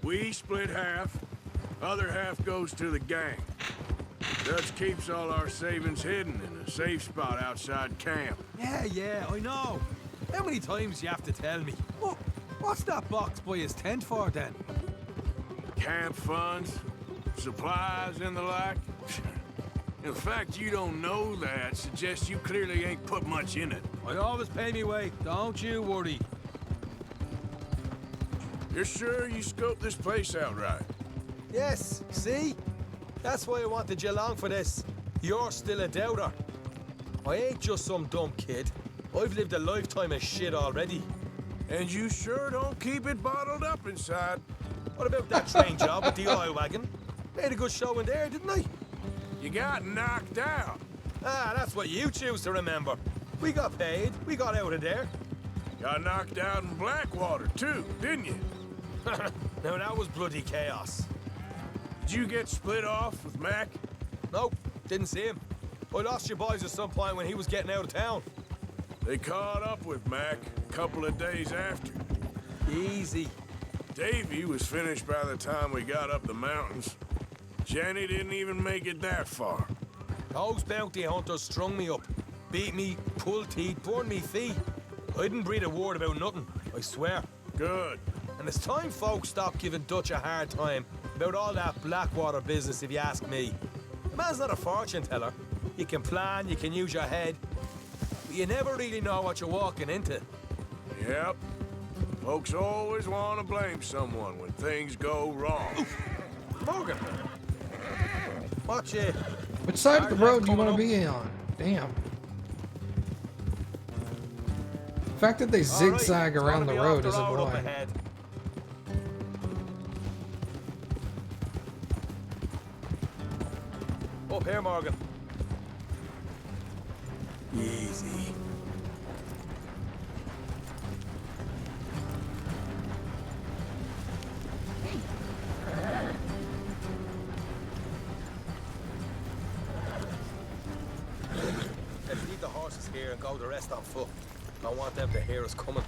We split half. Other half goes to the gang. Dutch keeps all our savings hidden in a safe spot outside camp. Yeah, I know. How many times do you have to tell me? What's that box by his tent for, then? Camp funds, supplies, and the like. The fact you don't know that suggests you clearly ain't put much in it. I always pay me way, don't you worry. You're sure you scoped this place out right? Yes, see? That's why I wanted you along for this. You're still a doubter. I ain't just some dumb kid. I've lived a lifetime of shit already. And you sure don't keep it bottled up inside. What about that train job with the oil wagon? Made a good show in there, didn't I? You got knocked out. Ah, that's what you choose to remember. We got paid. We got out of there. Got knocked out in Blackwater, too, didn't you? Now, that was bloody chaos. Did you get split off with Mac? Nope, didn't see him. I lost your boys at some point when he was getting out of town. They caught up with Mac a couple of days after. Easy. Davy was finished by the time we got up the mountains. Jenny didn't even make it that far. Those bounty hunters strung me up. Beat me, pulled teeth, burned me feet. I didn't breathe a word about nothing, I swear. Good. And it's time folks stop giving Dutch a hard time about all that Blackwater business, if you ask me. The man's not a fortune teller. You can plan, you can use your head, but you never really know what you're walking into. Yep. Folks always want to blame someone when things go wrong. Oof. Morgan! Watch it. Which side of the road do you want to be on? Damn. The fact that they zigzag around the road is annoying. Up here, Morgan. Easy. Let's leave the horses here and go the rest on foot. I want them to hear us coming.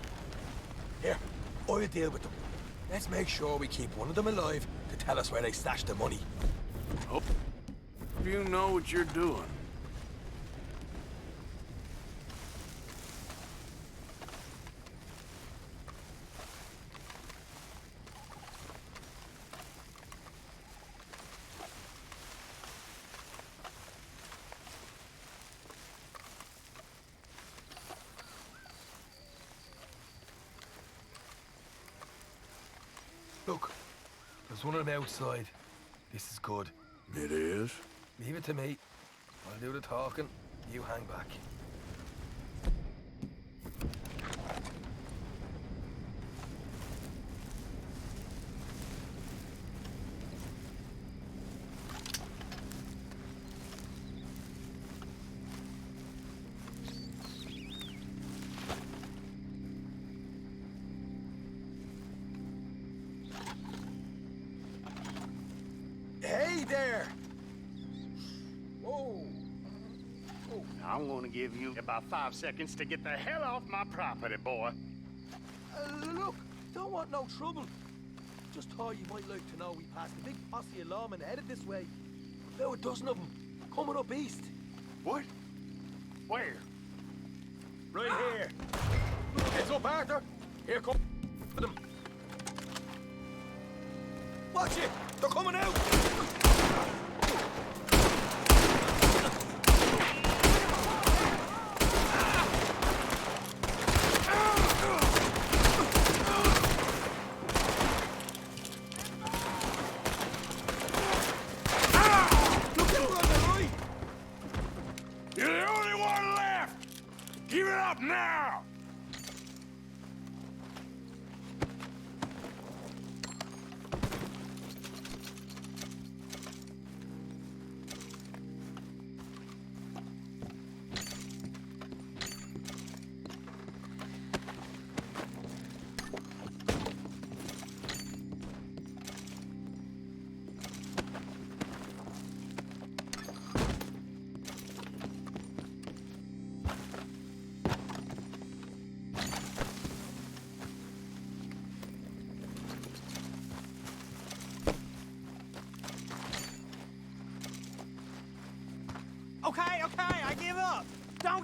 Here, I'll deal with them. Let's make sure we keep one of them alive to tell us where they stashed the money. Hope you know what you're doing. Look, there's one on the outside. This is good. It is? Leave it to me. I'll do the talking. You hang back. Hey there! Whoa! I'm gonna give you about 5 seconds to get the hell off my property, boy. Look, don't want no trouble. Just thought you might like to know we passed a big posse of lawmen headed this way. About a dozen of them, coming up east. What? Where? Right here. Heads up, Arthur. Here come them. Watch it! They're coming out! You're the only one left! Give it up now!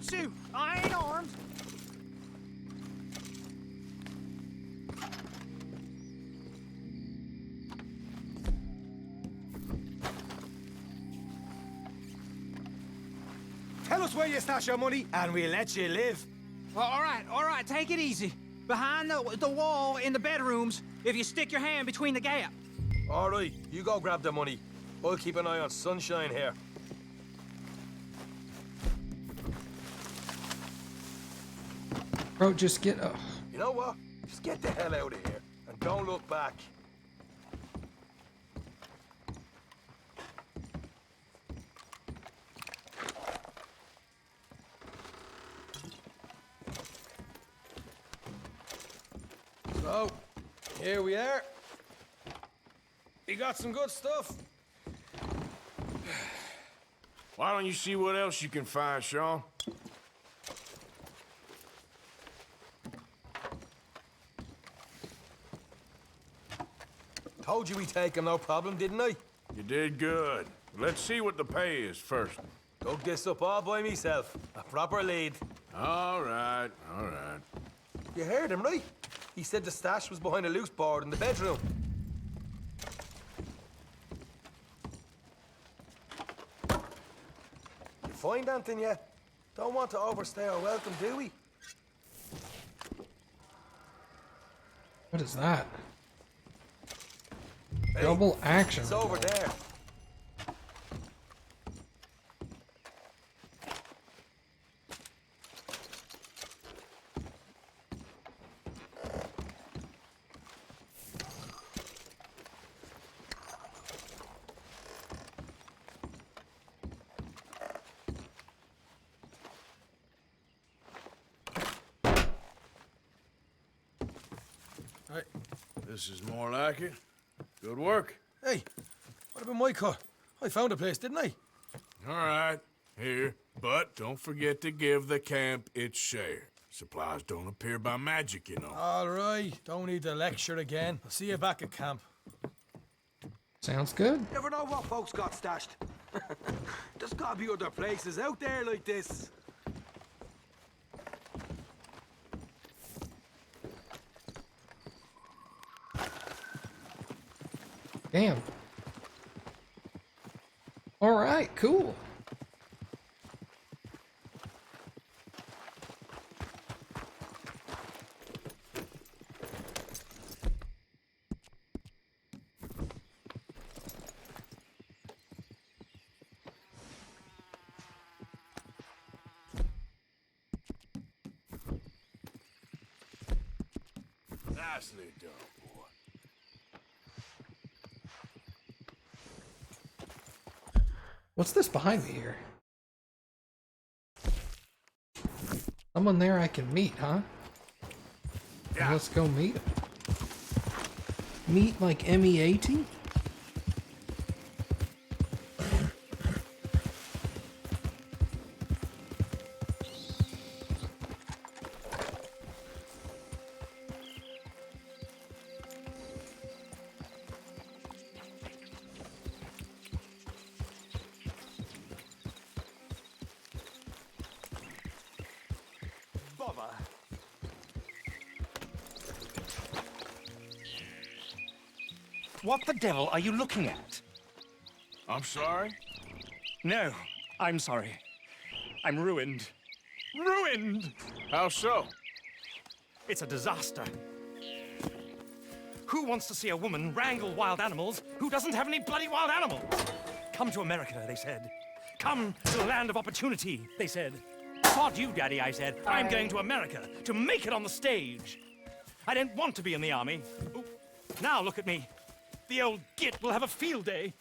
Don't shoot! I ain't armed! Tell us where you stash your money, and we'll let you live. All right, take it easy. Behind the wall in the bedrooms, if you stick your hand between the gap. All right, you go grab the money. I'll keep an eye on Sunshine here. Bro, just get... Oh. You know what? Just get the hell out of here, and don't look back. So, here we are. We got some good stuff. Why don't you see what else you can find, Sean? Told you we'd take him, no problem, didn't I? You did good. Let's see what the pay is first. Dug this up all by myself. A proper lead. All right, all right. You heard him, right? He said the stash was behind a loose board in the bedroom. You find anything yet? Don't want to overstay our welcome, do we? What is that? Hey, Double action. it's over there. Hey, this is more like it. Good work. Hey, what about my car? I found a place, didn't I? All right, here. But don't forget to give the camp its share. Supplies don't appear by magic, you know. All right, don't need the lecture again. I'll see you back at camp. Sounds good. Never know what folks got stashed. There's gotta be other places out there like this. Damn. All right, cool. Nicely done, boy. What's this behind me here? Someone there I can meet, huh? Yeah. Let's go meet him. Meet like M-E-A-T? Bother. What the devil are you looking at? I'm sorry? No, I'm sorry. I'm ruined. Ruined! How so? It's a disaster. Who wants to see a woman wrangle wild animals who doesn't have any bloody wild animals? Come to America, they said. Come to the land of opportunity, they said. Sod you, Daddy, I said. I'm going to America to make it on the stage. I didn't want to be in the army. Ooh, now look at me. The old git will have a field day.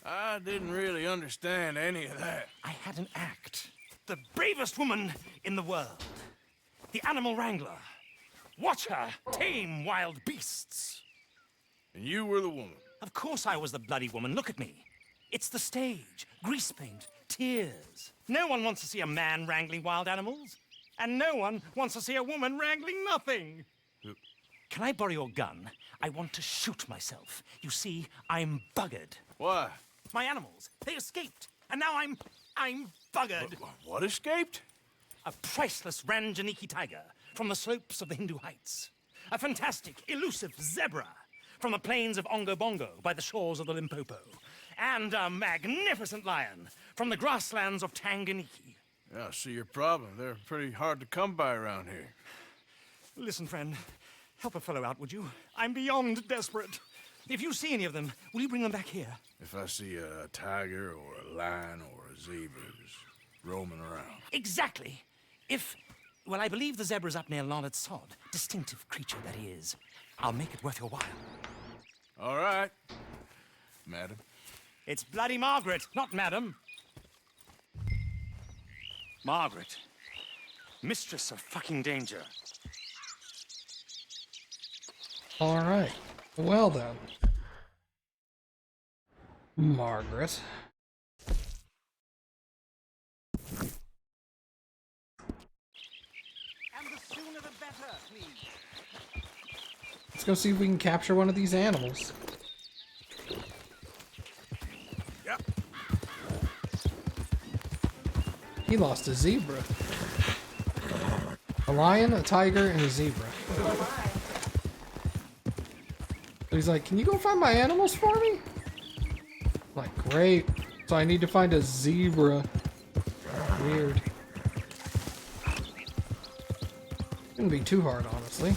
I didn't really understand any of that. I had an act. The bravest woman in the world. The animal wrangler. Watch her tame wild beasts. And you were the woman. Of course I was the bloody woman. Look at me. It's the stage. Grease paint. Tears. No one wants to see a man wrangling wild animals. And no one wants to see a woman wrangling nothing. Can I borrow your gun? I want to shoot myself. You see, I'm buggered. Why? My animals, they escaped. And now I'm buggered. What escaped? A priceless Ranjaniki tiger from the slopes of the Hindu Heights. A fantastic, elusive zebra from the plains of Ongo Bongo by the shores of the Limpopo. And a magnificent lion from the grasslands of Tanganyika. Yeah, I see your problem. They're pretty hard to come by around here. Listen, friend, help a fellow out, would you? I'm beyond desperate. If you see any of them, will you bring them back here? If I see a tiger or a lion or a zebra just roaming around. Exactly. Well, I believe the zebra's up near Larned Sod. Distinctive creature that he is. I'll make it worth your while. All right, madam. It's bloody Margaret, not madam. Margaret. Mistress of fucking danger. All right. Well then. Margaret. And the sooner the better, please. Let's go see if we can capture one of these animals. Yep. He lost a zebra. A lion, a tiger, and a zebra. He's like, can you go find my animals for me? I'm like, great. So I need to find a zebra. Weird. Shouldn't be too hard, honestly.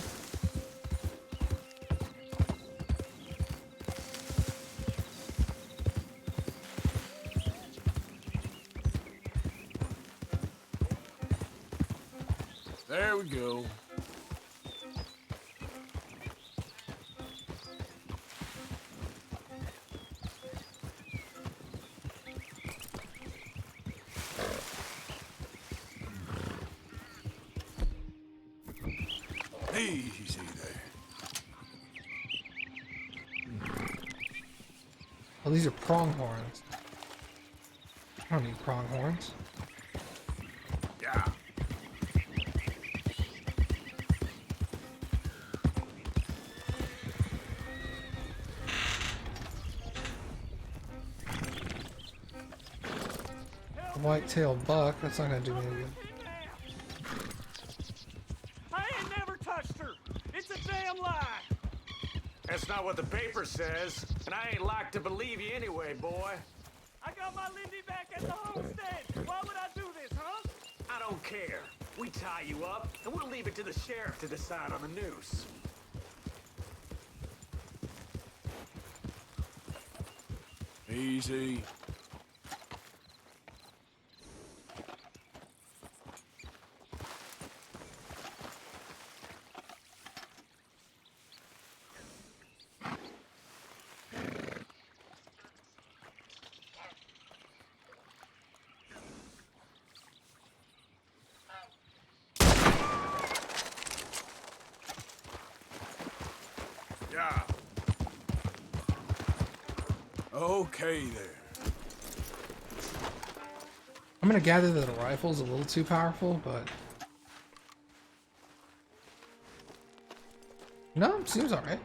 There we go. Easy there. Oh, these are pronghorns. I don't need pronghorns. Yeah. A white-tailed buck, that's not gonna do me any good. I ain't never touched her. It's a damn lie. That's not what the paper says, and I ain't like to believe you anyway, boy. I got my Lindy back at the homestead. Why would I do this, huh? I don't care. We tie you up, and we'll leave it to the sheriff to decide on the noose. Easy. Yeah. Okay there. I'm gonna gather that the rifle's a little too powerful, but... No, seems alright.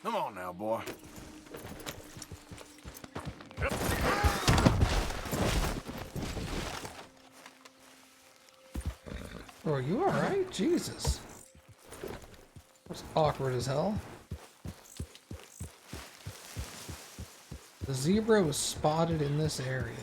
Come on now, boy. Oh, are you alright? Jesus. That's awkward as hell. The zebra was spotted in this area.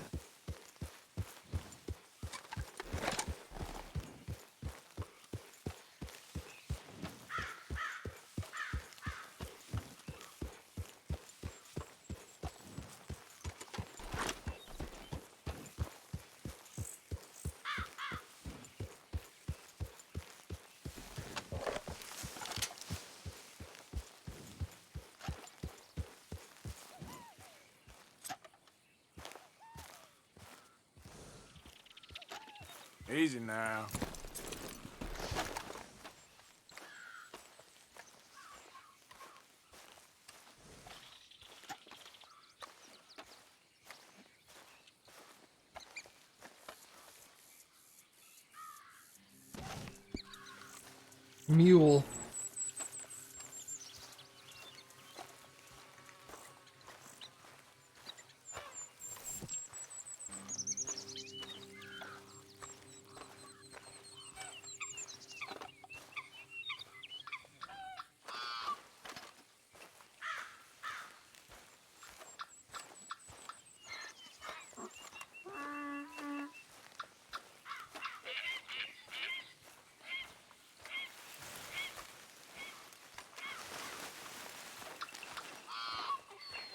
Easy now. mule.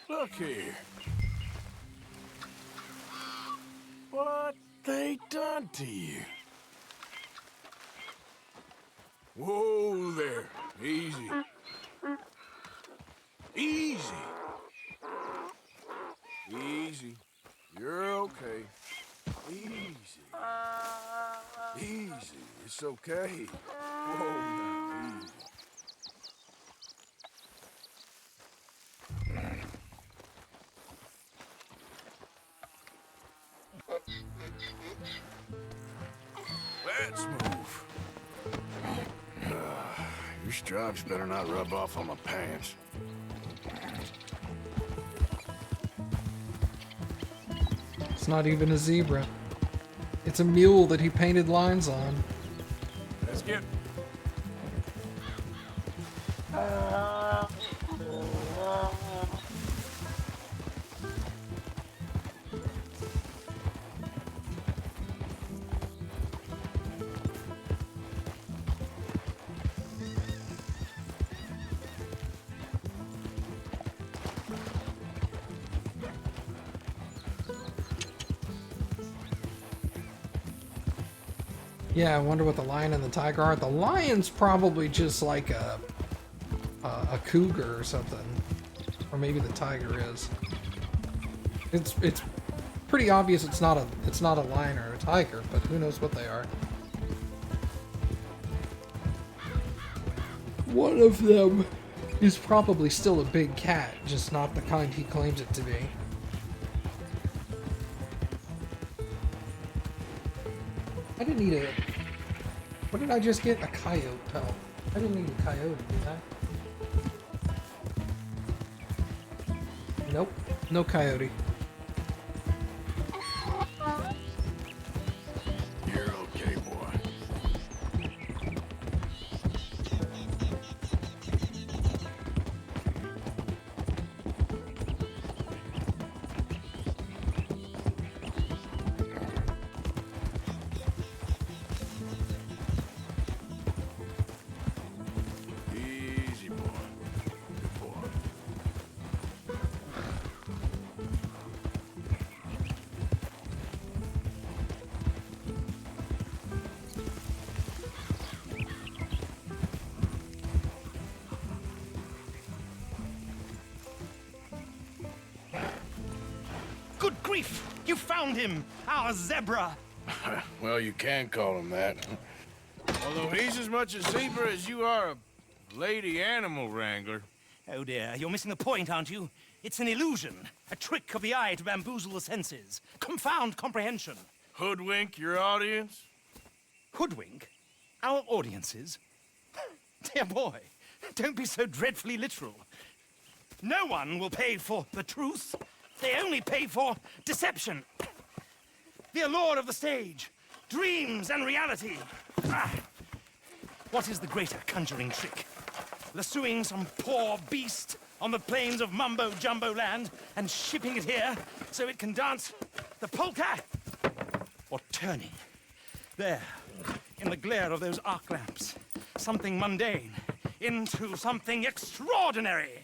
Look here. What they done to you? Whoa there. Easy. Easy. Easy. You're okay. Easy. Easy. It's okay. Whoa now. Easy. Let's move. Your stripes better not rub off on my pants. It's not even a zebra. It's a mule that he painted lines on. Let's get... Yeah, I wonder what the lion and the tiger are. The lion's probably just like a cougar or something, or maybe the tiger is. It's pretty obvious it's not a lion or a tiger, but who knows what they are. One of them is probably still a big cat, just not the kind he claims it to be. I didn't need a... What did I just get? A coyote pelt. I didn't need a coyote, did I? Nope. No coyote. You're okay, boy. Easy, boy. Good boy. Good grief! You found him! Our zebra! Well, you can call him that. Although he's as much a zebra as you are a lady animal wrangler. Oh dear, you're missing the point, aren't you? It's an illusion. A trick of the eye to bamboozle the senses. Confound comprehension. Hoodwink your audience? Hoodwink? Our audiences? Dear boy, don't be so dreadfully literal. No one will pay for the truth. They only pay for deception. The allure of the stage, dreams and reality. Ah. What is the greater conjuring trick? Lassoing some poor beast on the plains of mumbo-jumbo land and shipping it here so it can dance the polka? Or turning, there, in the glare of those arc lamps, something mundane into something extraordinary?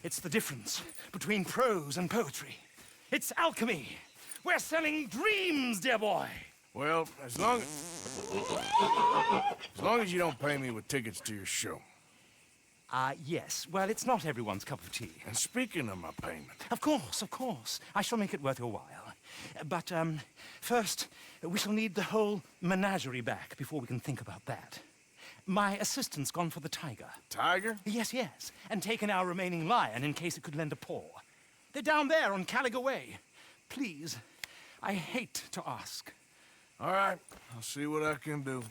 It's the difference between prose and poetry. It's alchemy. We're selling dreams, dear boy. Well, as long as you don't pay me with tickets to your show. Yes. Well, it's not everyone's cup of tea. And speaking of my payment, Of course. I shall make it worth your while. But, first, we shall need the whole menagerie back before we can think about that. My assistant's gone for the tiger. Tiger? Yes, and taken our remaining lion in case it could lend a paw. They're down there on Caliga Way. Please, I hate to ask. All right, I'll see what I can do.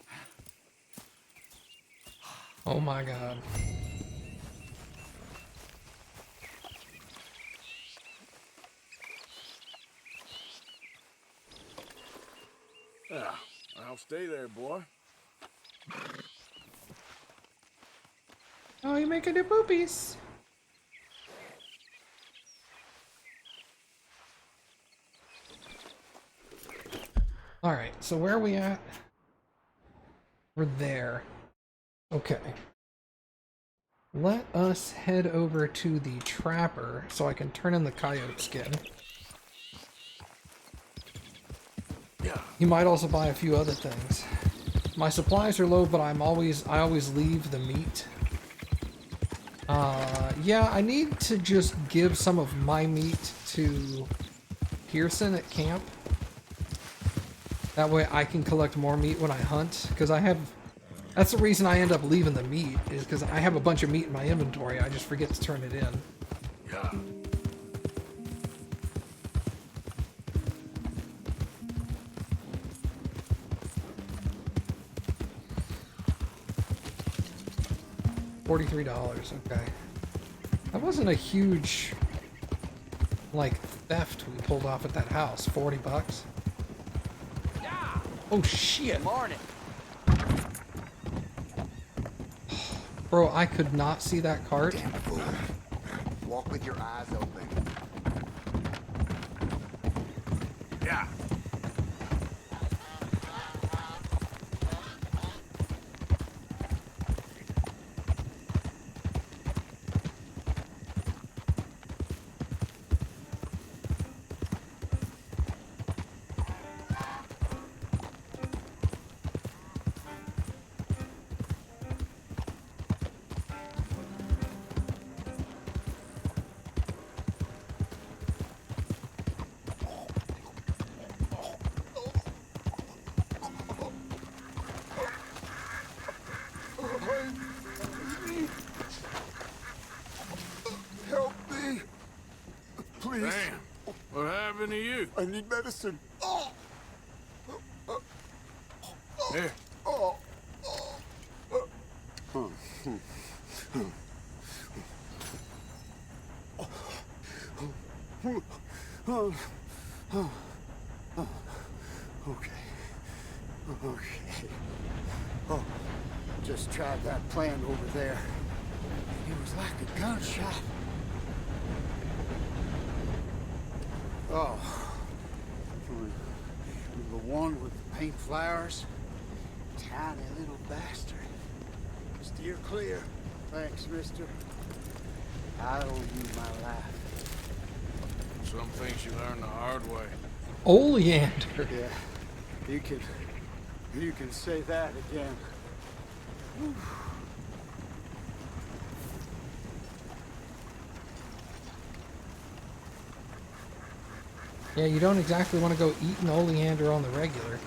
Oh my god. Yeah, I'll stay there, boy. Oh, you're making new poopies. Alright, so where are we at? We're there. Okay. Let us head over to the trapper so I can turn in the coyote skin. Yeah. You might also buy a few other things. My supplies are low, but I always leave the meat. Yeah, I need to just give some of my meat to Pearson at camp. That way I can collect more meat when I hunt, because that's the reason I end up leaving the meat, is because I have a bunch of meat in my inventory, I just forget to turn it in. Yeah. $43, okay. That wasn't a huge, like, theft we pulled off at that house. 40 bucks. Yeah. Oh shit! Morning. Bro, I could not see that cart. Damn fool. Walk with your eyes open. Yeah. Help me. Please. Damn. What happened to you? I need medicine. Oh. Here. Oh. Okay. Okay. Oh, just tried that plan over there. It was like a gunshot. Oh. The one with the pink flowers. Tiny little bastard. Steer clear. Thanks, mister. I owe you my life. Some things you learn the hard way. Oleander! Yeah. You can say that again. Whew. Yeah, you don't exactly want to go eating oleander on the regular.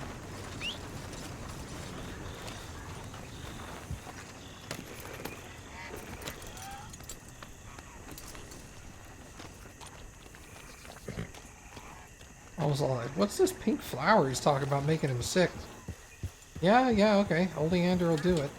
I was all like, what's this pink flower he's talking about making him sick? Yeah, okay. Oleander will do it.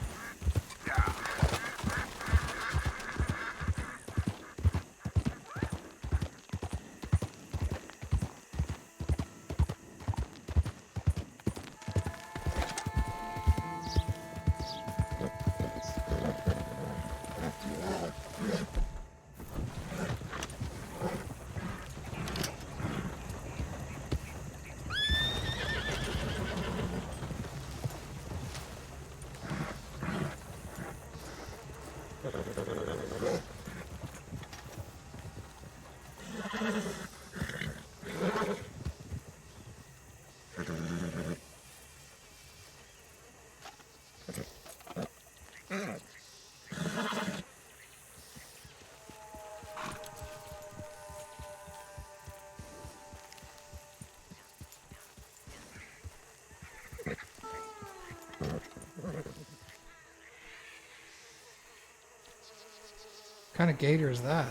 What kind of gator is that?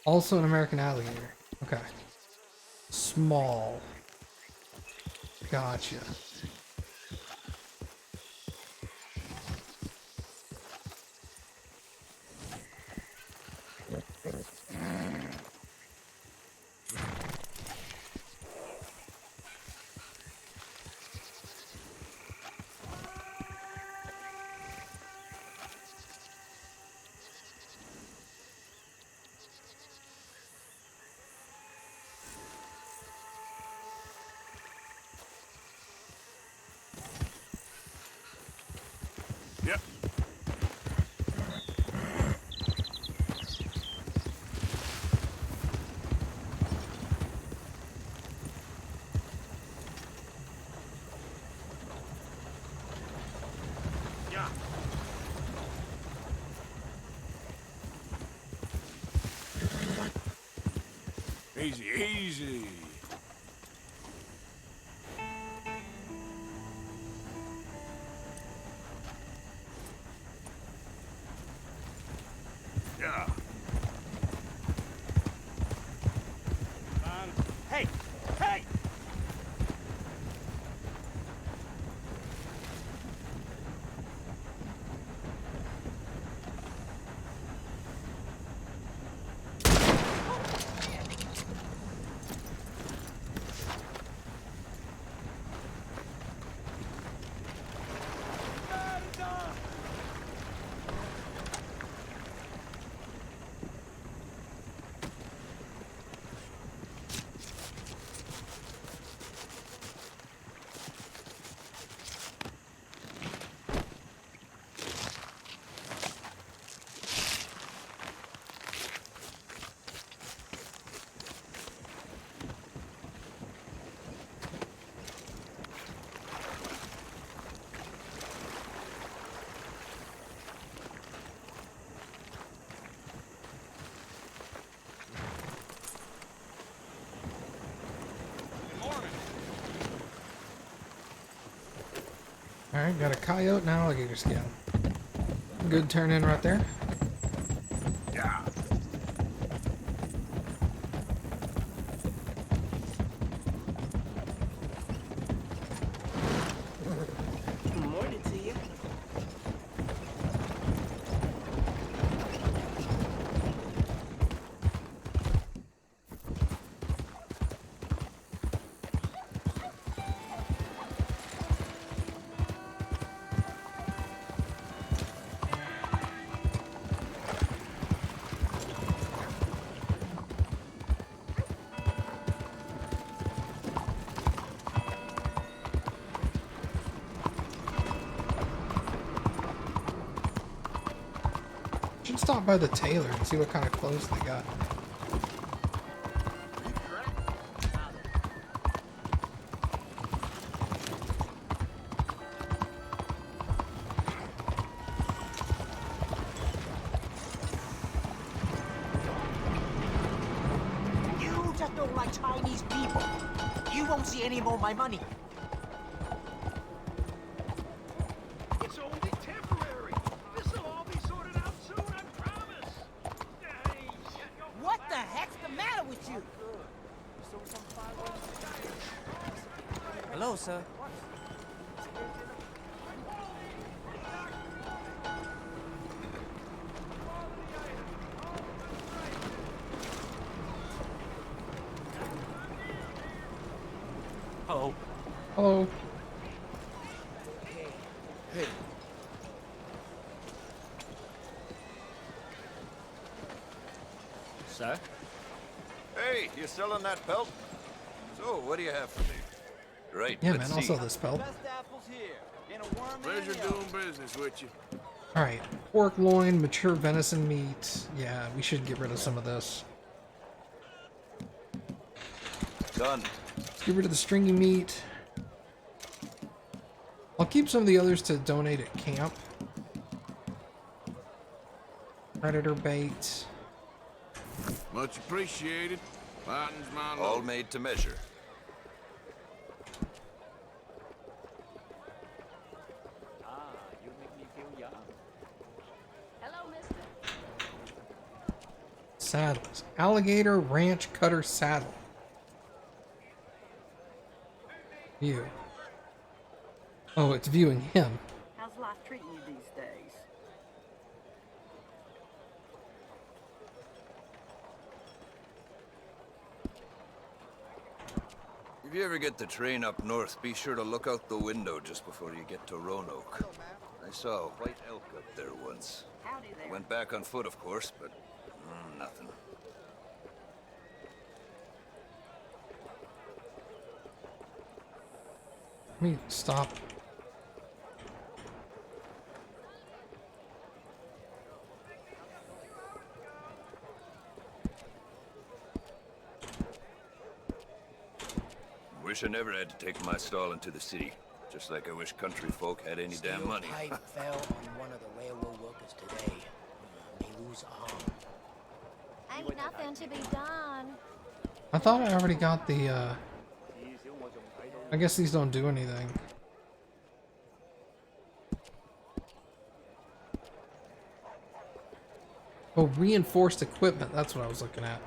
Also an American alligator. Okay. Small. Gotcha. Easy, easy. Yeah. Hey! Hey! Alright, got a coyote and alligator skin. Good turn in right there. Yeah. Morning to you. Should stop by the tailor and see what kind of clothes they got. You just don't like Chinese people. You won't see any more of my money. It's only temporary. This'll all be sorted out soon, I promise. What the heck's the matter with you? Hello, sir. Hello. Hello. Hey. Sir? Hey, you selling that pelt? So, what do you have for me? Right, Yeah, let's man, see. also this belt. Pleasure doing business with you. Alright, pork loin, mature venison meat. Yeah, we should get rid of some of this. Done. Let's get rid of the stringy meat. I'll keep some of the others to donate at camp. Predator bait. Much appreciated. Lightens my All load. made to measure. You make me feel young. Hello, mister. Saddles. Alligator ranch cutter saddle. View. Oh, it's viewing him. How's life treating you these days? If you ever get the train up north, be sure to look out the window just before you get to Roanoke. I saw a white elk up there once. Howdy there. Went back on foot, of course, but nothing. Let me stop. Wish I never had to take my stall into the city. Just like I wish country folk had any damn money. Steel pipe fell on one of the railroad workers today. May lose a arm. Ain't nothing to be done. I thought I already got the, I guess these don't do anything. Oh, reinforced equipment. That's what I was looking at.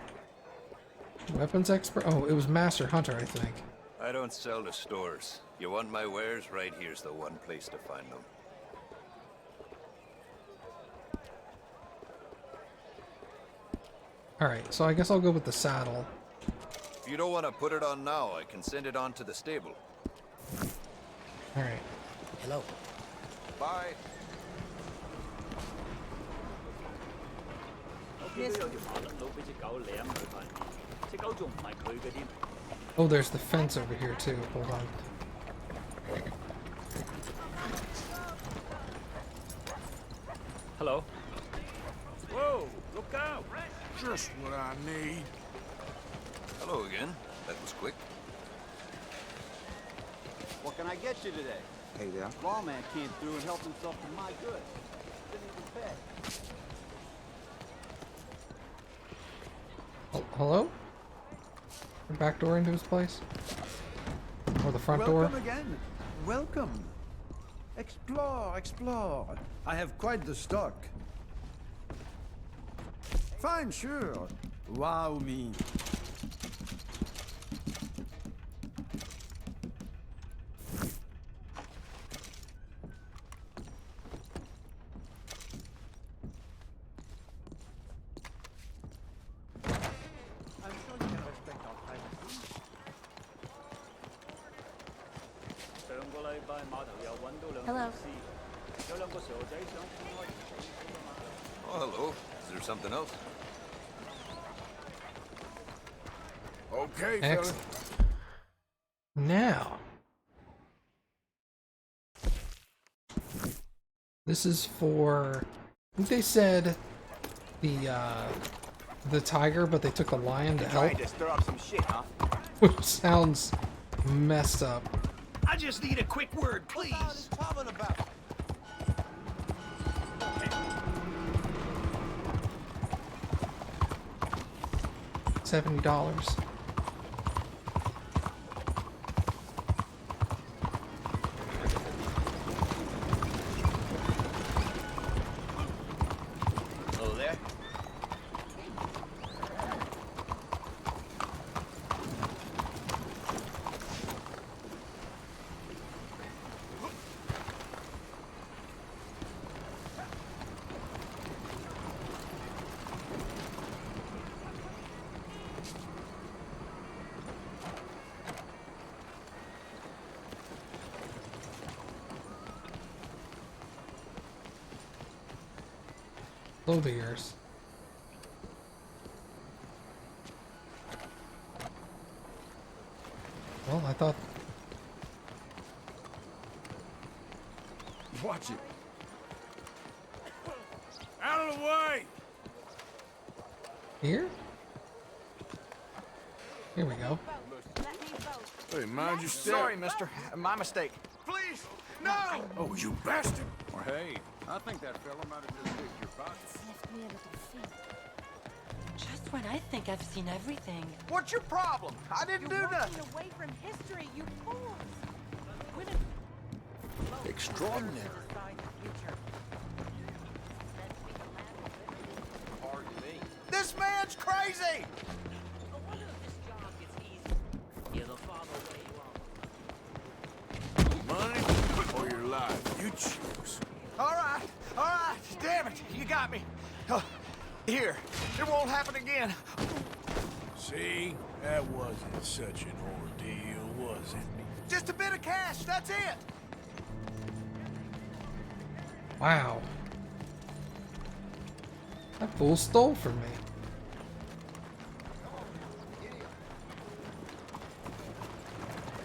Weapons expert? Oh, it was Master Hunter, I think. I don't sell to stores. You want my wares? Right here's the one place to find them. Alright, so I guess I'll go with the saddle. If you don't want to put it on now, I can send it on to the stable. Alright. Hello. Bye. Oh, there's the fence over here too. Hold on. Hello. Whoa, look out. Just what I need. Hello again. That was quick. What can I get you today? Hey there. Lawman came through and helped himself to my goods. Didn't even pay. Oh, hello? The back door into his place? Or the front door? Welcome again. Welcome. Explore, explore. I have quite the stock. Fine, sure. Wow me. Hello. Oh, hello. Is there something else? Okay, fella. Excellent. Now. This is for, I think they said the tiger, but they took the lion to help. Trying to stir up some shit, huh? Which sounds messed up. I just need a quick word, please. $70. Hello there. Clothiers. Well, I thought. Watch it. Out of the way! Here? Here we go. Hey, mind your step. Sorry, mister. My mistake. Please, no! Oh, you bastard! Or hey, I think that fella might have just picked your pocket. Left me a little feet. Just when I think I've seen everything. What's your problem? I didn't do nothing. away from history, you fools. Extraordinary. This man's crazy! Money or your life? You choose. All right, damn it, you got me. Here, it won't happen again. See? That wasn't such an ordeal, was it? Just a bit of cash, that's it. Wow. That fool stole from me.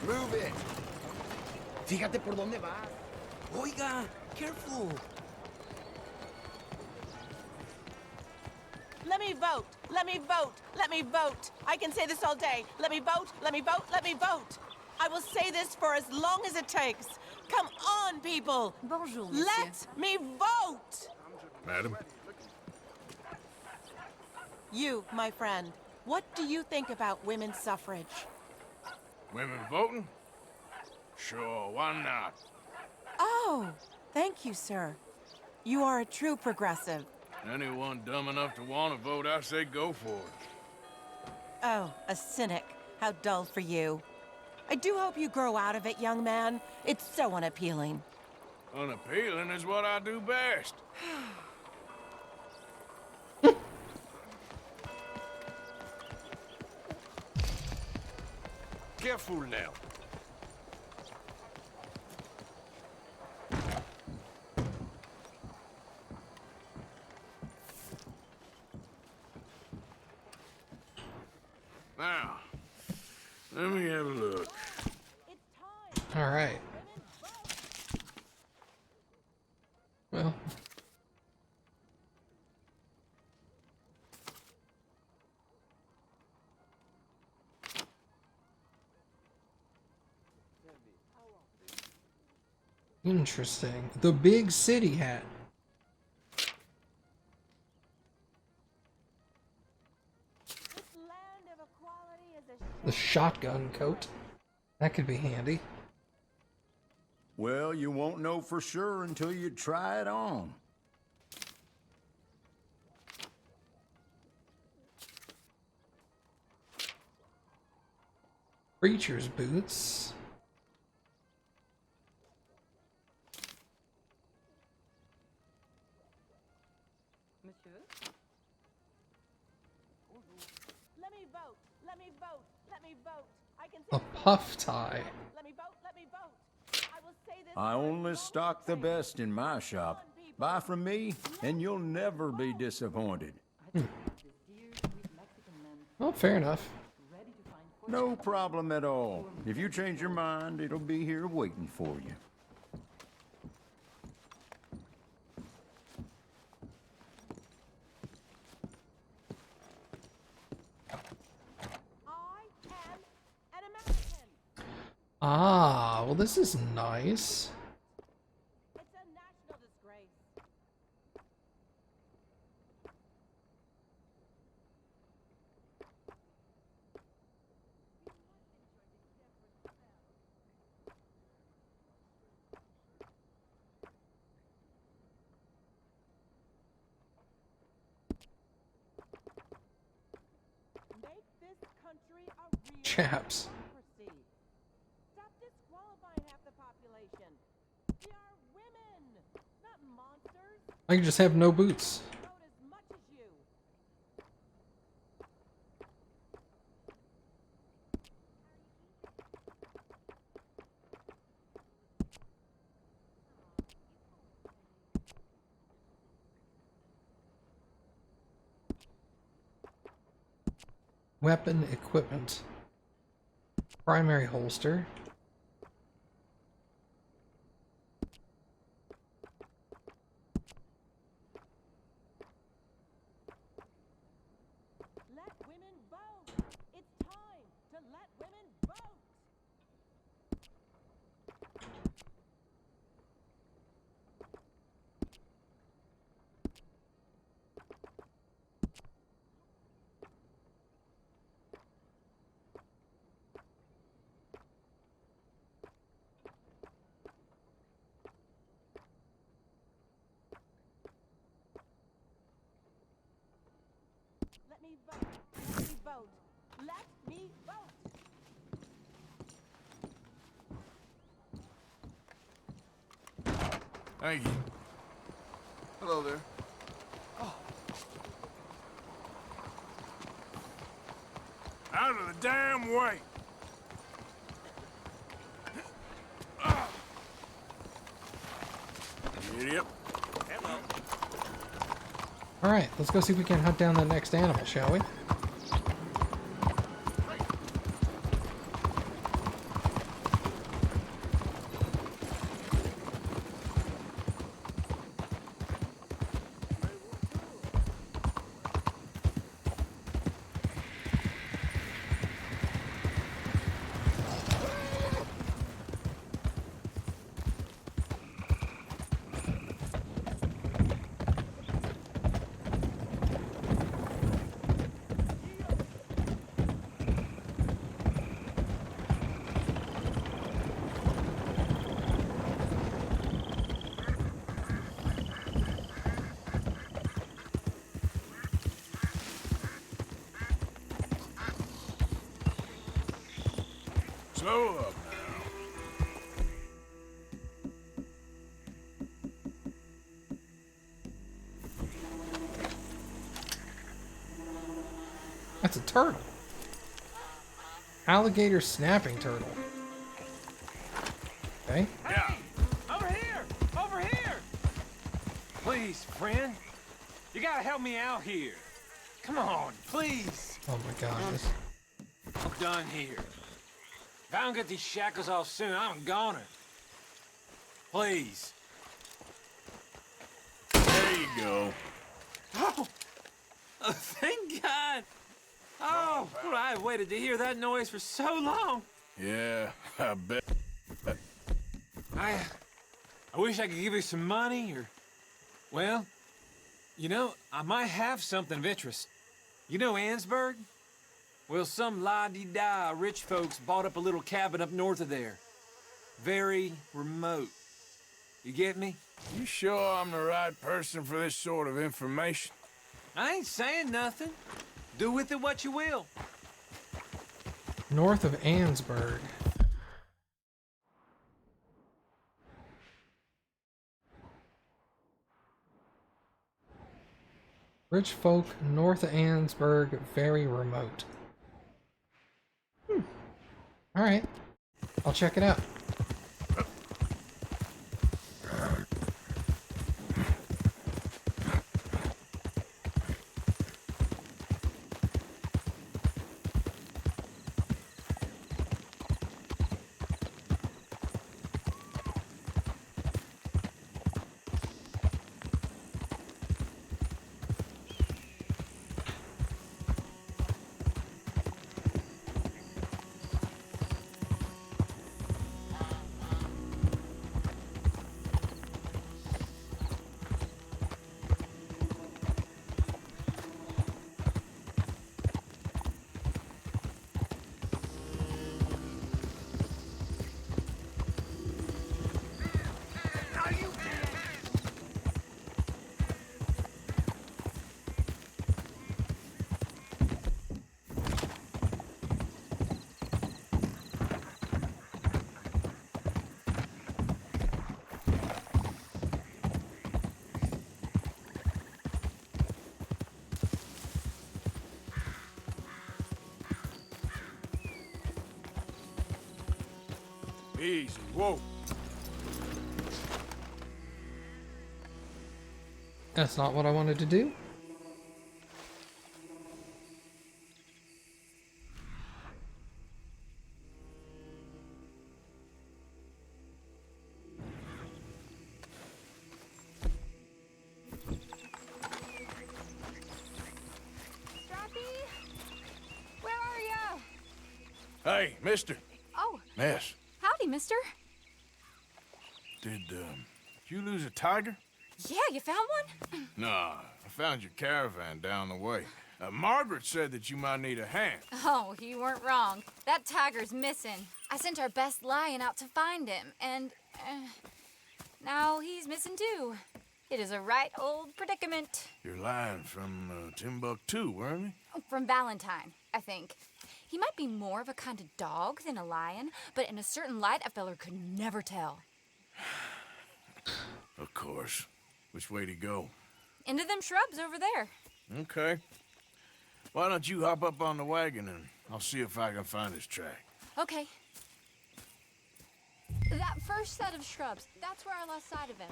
Move it. Fíjate por dónde vas. Oiga, careful. Let me vote. Let me vote. Let me vote. I can say this all day. Let me vote. Let me vote. Let me vote. I will say this for as long as it takes. Come on, people. Bonjour, monsieur. Let me vote. Madam? You, my friend. What do you think about women's suffrage? Women voting? Sure, why not? Oh, thank you, sir. You are a true progressive. Anyone dumb enough to want to vote, I say go for it. Oh, a cynic. How dull for you. I do hope you grow out of it, young man. It's so unappealing. Unappealing is what I do best. Careful now. Now, let me have a look. All right. Well. Interesting. The big city hat. The shotgun coat. That could be handy. Well, you won't know for sure until you try it on. Preacher's boots. Monsieur? Let me vote. Let me vote. Let me vote. I can A puff tie. Let me vote. Let me vote. I will say this. I only stock the best in my shop. Buy from me, and you'll never be disappointed. Oh, fair enough. No problem at all. If you change your mind, it'll be here waiting for you. Ah, well, this is nice. It's a national disgrace. Make this country a real Chaps. democracy. Stop disqualifying half the population. We are women, not monsters. I can just have no boots. Vote as much as you. Weapon equipment. Primary holster. Let women vote. It's time to let women vote. Let me vote. Let me vote. Let me vote. Thank you. Hello there. Out of the damn way! Idiot. Hello. Alright, let's go see if we can hunt down the next animal, shall we? Slow up now. That's a turtle. Alligator snapping turtle. Okay. Hey! Over here! Over here! Please, friend. You gotta help me out here. Come on, please. Oh my god. I'm done here. If I don't get these shackles off soon, I'm a goner. Please. There you go. Oh! Thank God! Oh, well, I've waited to hear that noise for so long. Yeah, I bet. I wish I could give you some money, or... Well, you know, I might have something of interest. You know Ansburg? Well, some la-di-da rich folks bought up a little cabin up north of there. Very remote. You get me? You sure I'm the right person for this sort of information? I ain't saying nothing. Do with it what you will. North of Ansburg. Rich folk north of Ansburg, very remote. Alright. I'll check it out. Easy, whoa. That's not what I wanted to do. Where are ya? Hey, mister. Oh. Miss, Howdy, mister. did you lose a tiger? Yeah, you found one? Nah, I found your caravan down the way. Margaret said that you might need a hand. Oh, you weren't wrong. That tiger's missing. I sent our best lion out to find him, and now he's missing too. It is a right old predicament. You're lying from Timbuktu, weren't you? From Valentine, I think. He might be more of a kind of dog than a lion, but in a certain light, a feller could never tell. Of course. Which way to go? Into them shrubs over there. Okay. Why don't you hop up on the wagon and I'll see if I can find his track. Okay. That first set of shrubs, that's where I lost sight of him.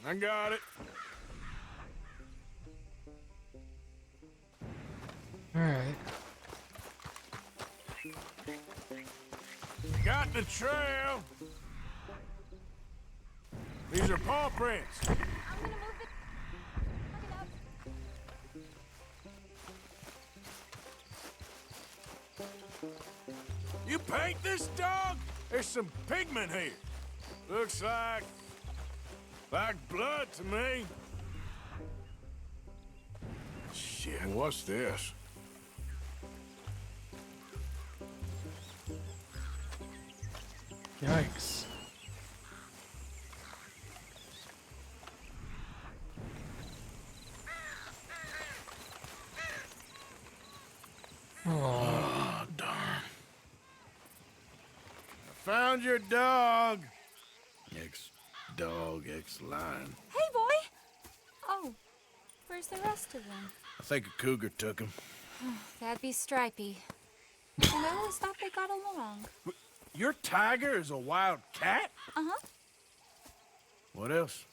I got it. Alright. Got the trail. These are paw prints. I'm gonna move it. You paint this dog? There's some pigment here. Looks like blood to me. Shit, what's this? Yikes. Oh, darn. found your dog. Ex-dog, ex-lion. Hey, boy! Oh, where's the rest of them? I think a cougar took him. That'd be Stripey. And I always thought they got along. Your tiger is a wild cat? Uh-huh. What else?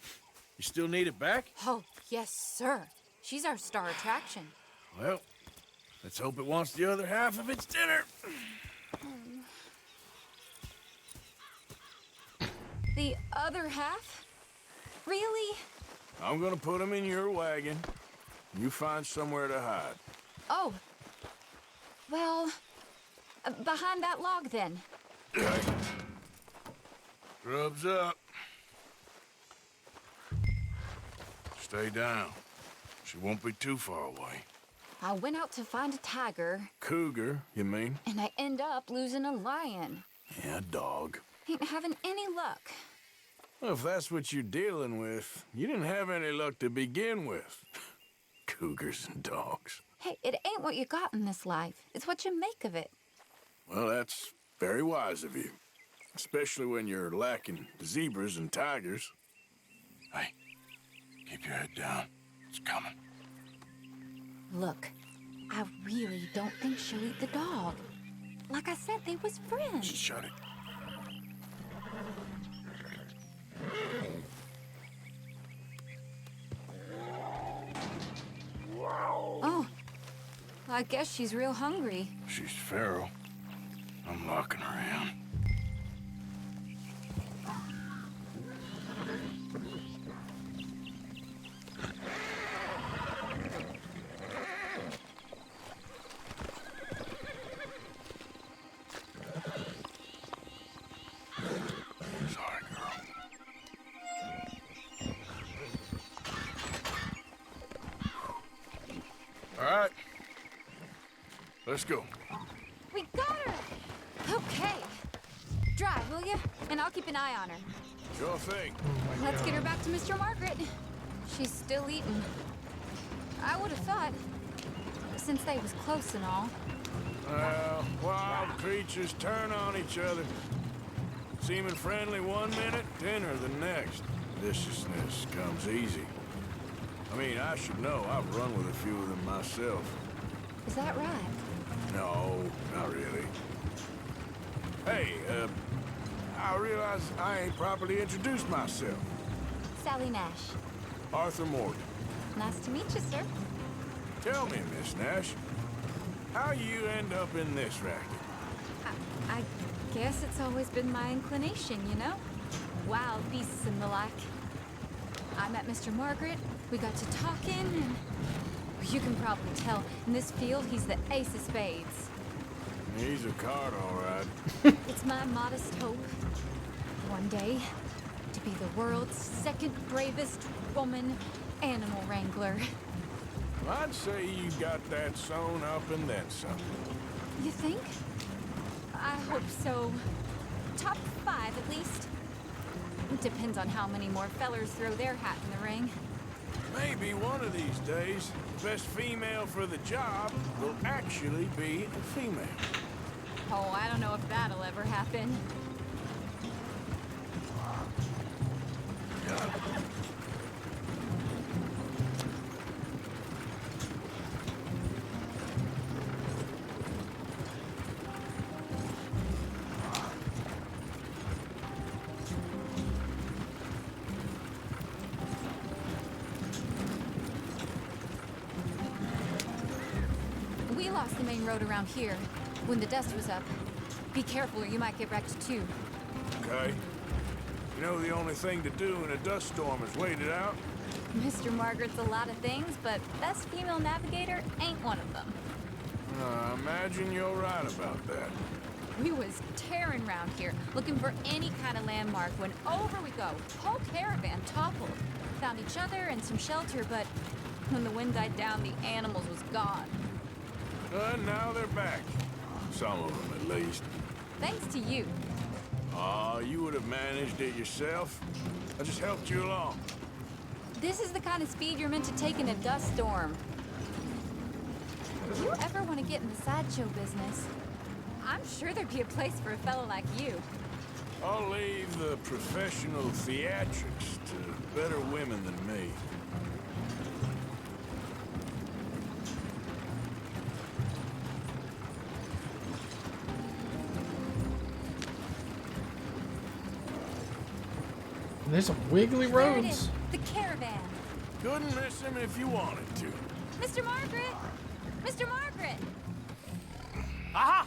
You still need it back? Oh, yes, sir. She's our star attraction. Well, let's hope it wants the other half of its dinner. The other half? Really? I'm gonna put him in your wagon. You find somewhere to hide. Oh. Well, behind that log, then. Grub's up. Stay down. She won't be too far away. I went out to find a tiger. Cougar, you mean? And I end up losing a lion. Yeah, dog. Ain't having any luck. Well, if that's what you're dealing with, you didn't have any luck to begin with. Cougars and dogs. Hey, it ain't what you got in this life. It's what you make of it. Well, that's very wise of you. Especially when you're lacking zebras and tigers. Hey, keep your head down. It's coming. Look, I really don't think she'll eat the dog. Like I said, they was friends. Shut it. Oh, I guess she's real hungry. She's feral. I'm locking her in. All right. Let's go. We got her! Okay. Drive, will you? And I'll keep an eye on her. Sure thing. Let's get her back to Mr. Margaret. She's still eating. I would have thought, since they was close and all. Well, wild creatures turn on each other. Seeming friendly one minute, dinner the next. Viciousness comes easy. I mean, I should know. I've run with a few of them myself. Is that right? No, not really. Hey, I realize I ain't properly introduced myself. Sally Nash. Arthur Morgan. Nice to meet you, sir. Tell me, Miss Nash, how you end up in this racket? I guess it's always been my inclination, you know? Wild beasts and the like. I met Mr. Margaret, we got to talking, and you can probably tell, in this field, he's the ace of spades. He's a card, all right. It's my modest hope, one day, to be the world's second bravest woman animal wrangler. I'd say you got that sewn up and then some. You think? I hope so. Top 5, at least. It depends on how many more fellers throw their hat in the ring. Maybe one of these days, the best female for the job will actually be a female. Oh, I don't know if that'll ever happen. We lost the main road around here when the dust was up. Be careful or you might get wrecked too. Okay. You know the only thing to do in a dust storm is wait it out? Mr. Margaret's a lot of things, but best female navigator ain't one of them. I imagine you're right about that. We was tearing around here, looking for any kind of landmark when over we go. Whole caravan toppled. Found each other and some shelter, but when the wind died down, the animals was gone. And now they're back. Some of them, at least. Thanks to you. Aw, you would have managed it yourself. I just helped you along. This is the kind of speed you're meant to take in a dust storm. If you ever want to get in the sideshow business, I'm sure there'd be a place for a fellow like you. I'll leave the professional theatrics to better women than me. There's some wiggly There it roads. is, the caravan. Couldn't miss him if you wanted to. Mr. Margaret! Mr. Margaret! Aha!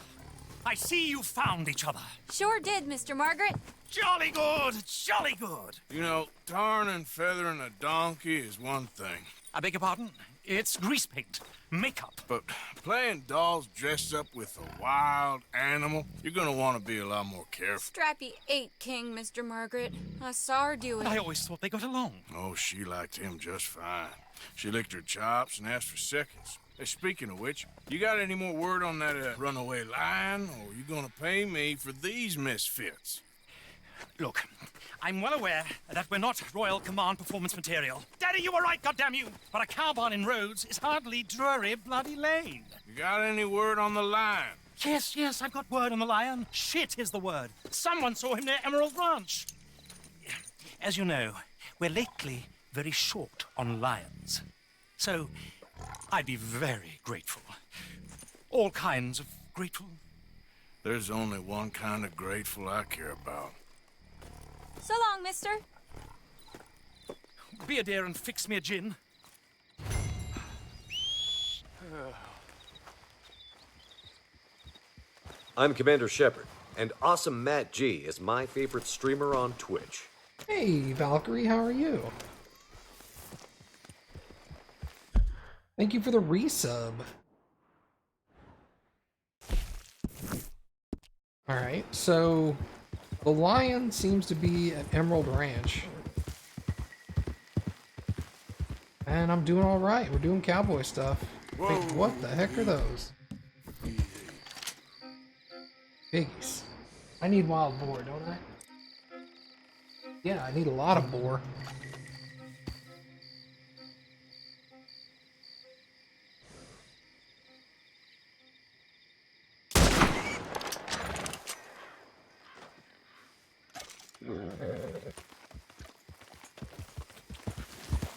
I see you found each other. Sure did, Mr. Margaret. Jolly good, jolly good. You know, tarring and feathering a donkey is one thing. I beg your pardon? It's grease paint, makeup. But playing dolls dressed up with a wild animal, you're gonna want to be a lot more careful. Strappy ate King, Mr. Margaret. I saw her do it. I always thought they got along. Oh, she liked him just fine. She licked her chops and asked for seconds. Hey, speaking of which, you got any more word on that runaway lion, or you gonna pay me for these misfits? Look, I'm well aware that we're not Royal Command performance material. Daddy, you were right, goddammit! But a cowboy in Rhodes is hardly Drury Bloody Lane. You got any word on the lion? Yes, I've got word on the lion. Shit is the word. Someone saw him near Emerald Ranch. As you know, we're lately very short on lions. So, I'd be very grateful. All kinds of grateful. There's only one kind of grateful I care about. So long, mister. Be a dear and fix me a gin. I'm Commander Shepard, and AwesomeMattG is my favorite streamer on Twitch. Hey, Valkyrie, how are you? Thank you for the resub. Alright, so the lion seems to be at Emerald Ranch. And I'm doing alright. We're doing cowboy stuff. Wait, what the heck are those? Piggies. I need wild boar, don't I? Yeah, I need a lot of boar.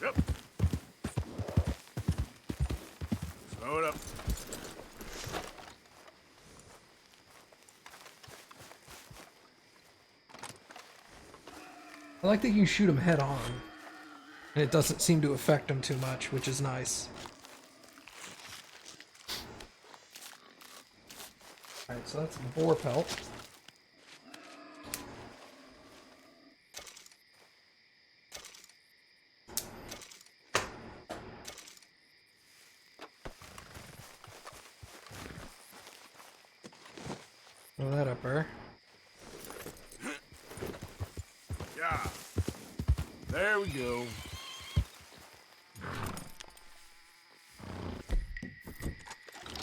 Yep. Slow it up. I like that you shoot them head on, and it doesn't seem to affect them too much, which is nice. Alright, so that's the boar pelt. Throw that up there. Yeah. There we go.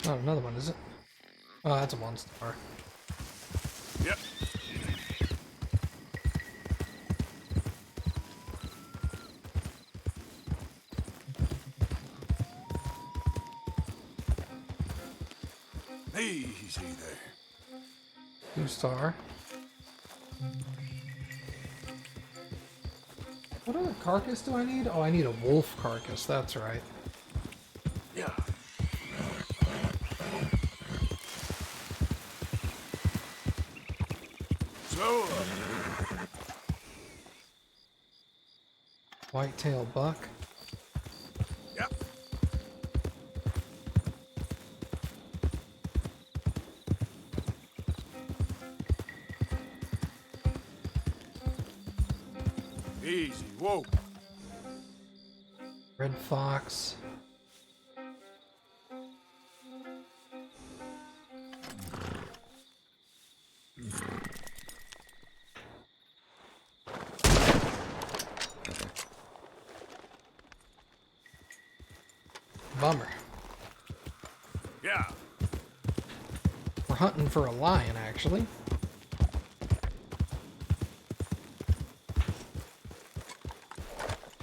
Oh, another one, is it? Oh, that's a 1-star. Yep. Easy there. 2-star. What other carcass do I need? Oh, I need a wolf carcass, that's right. Yeah. So, Whitetail buck. Yep. Easy, whoa. Red fox. Bummer. Yeah. We're hunting for a lion, actually.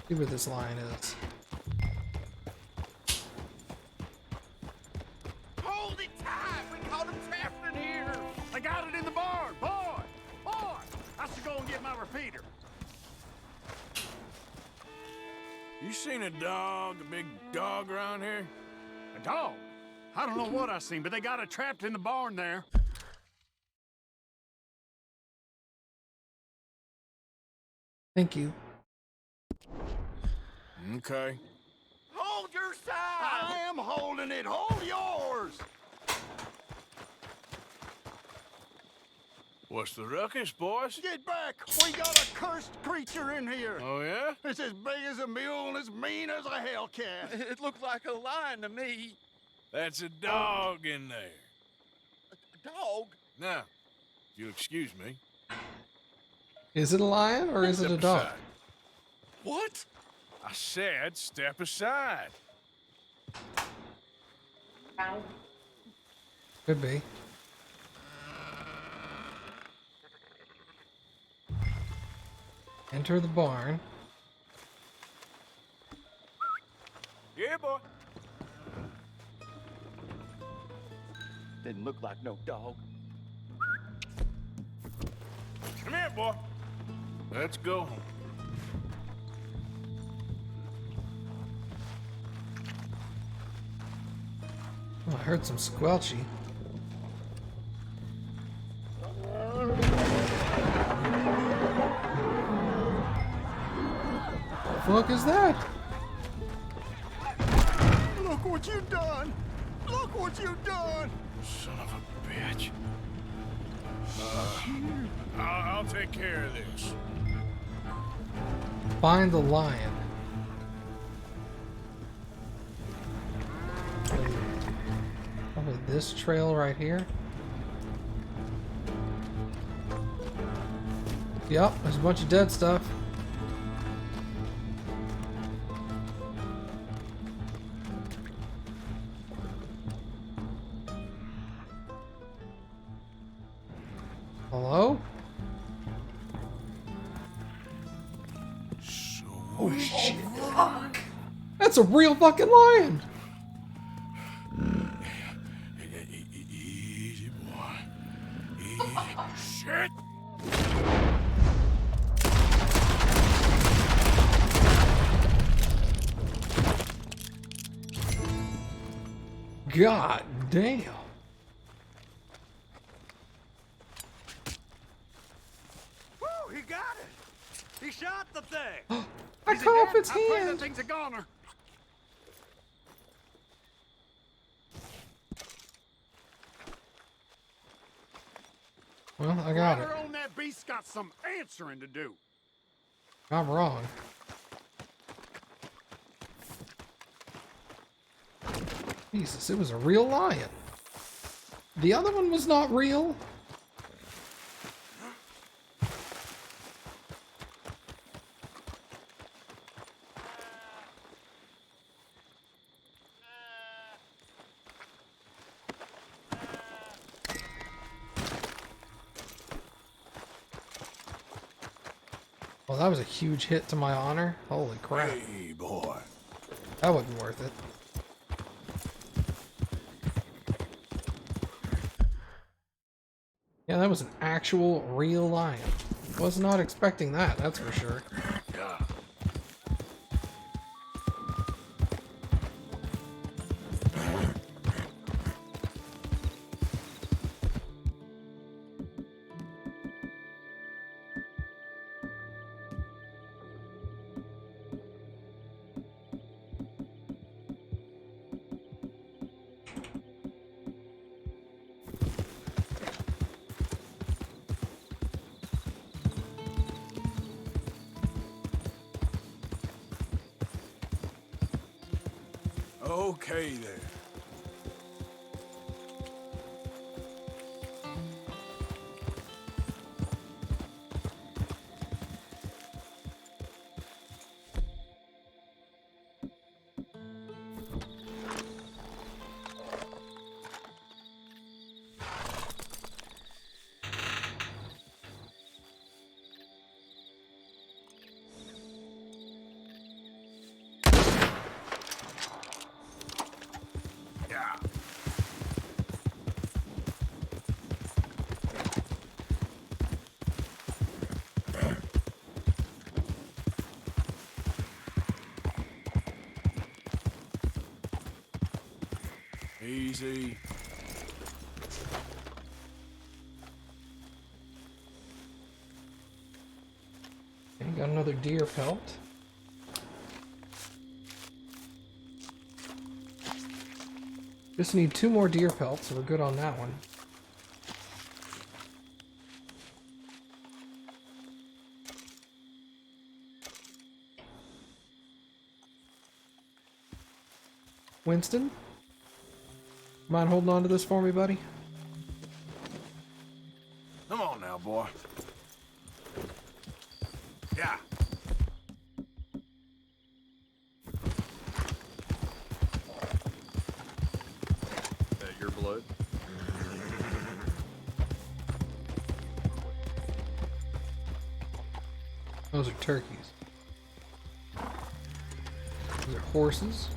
See where this lion is. Hold it tight! We caught him trapped in here! I got it in the barn! Boy! Boy! I my repeater. You seen a dog, a big dog around here? A dog? I don't know what I seen, but they got it trapped in the barn there. Thank you. Okay. Hold your side! I am holding it. Hold yours! What's the ruckus, boys? Get back! We got a cursed creature in here. Oh, yeah? It's as big as a mule and as mean as a hellcat. It looked like a lion to me. That's a dog in there. A dog? Now, if you'll excuse me. Is it a lion or is it a dog? Aside. What? I said step aside. Could be. Enter the barn. Yeah, boy. Didn't look like no dog. Come here, boy. Let's go home. Oh, I heard some squelchy. The fuck is that? Look what you've done! Look what you've done! Son of a bitch. I'll take care of this. Find the lion. Probably this trail right here. Yep, there's a bunch of dead stuff. Hello? Oh shit. Fuck! That's a real fucking lion! Easy, boy. Easy. Shit! God damn. Woo, he got it! He shot the thing! I cut off its I'm afraid hand! that thing's a goner. Well, I got it. Whoever owned that beast got some answering to do. Not wrong. Jesus, it was a real lion. The other one was not real. Well, that was a huge hit to my honor. Holy crap. Hey, boy. That wasn't worth it. Yeah, that was an actual real lion. Was not expecting that, that's for sure. Okay, there. Easy. Okay, got another deer pelt. Just need 2 more deer pelts, so we're good on that one. Winston? Mind holding on to this for me, buddy? Come on now, boy. Yeah. That your blood? Those are turkeys. Those are horses.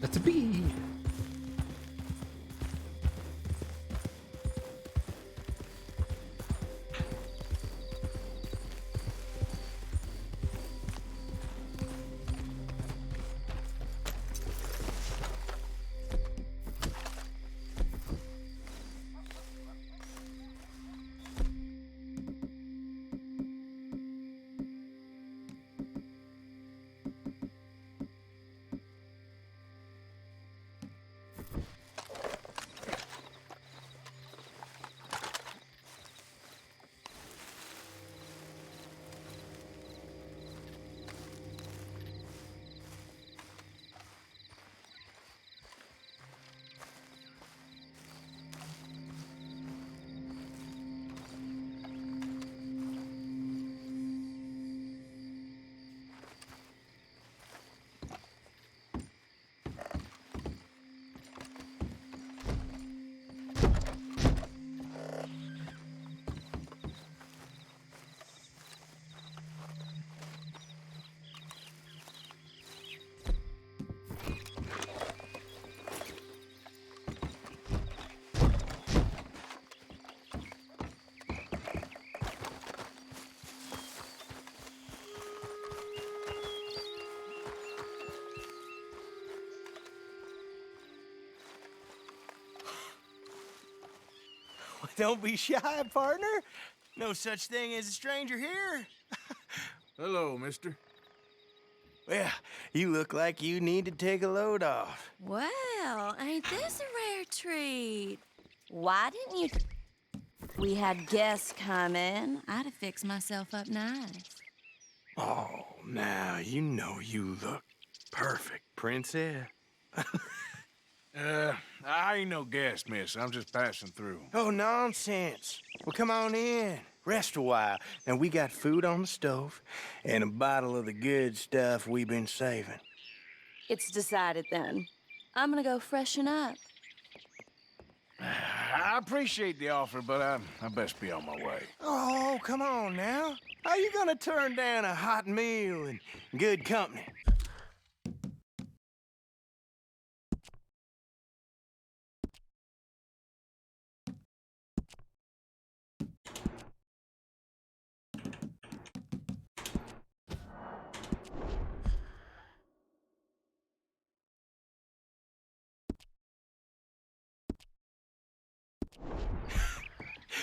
That's a bee. Don't be shy, partner. No such thing as a stranger here. Hello, mister. Well, you look like you need to take a load off. Well, ain't this a rare treat? Why didn't you... We had guests come in. I'd have fixed myself up nice. Oh, now you know you look perfect, princess. I ain't no guest, miss. I'm just passing through. Oh, nonsense. Well, come on in. Rest a while. Now, we got food on the stove and a bottle of the good stuff we've been saving. It's decided then. I'm gonna go freshen up. I appreciate the offer, but I best be on my way. Oh, come on now. How you gonna turn down a hot meal and good company?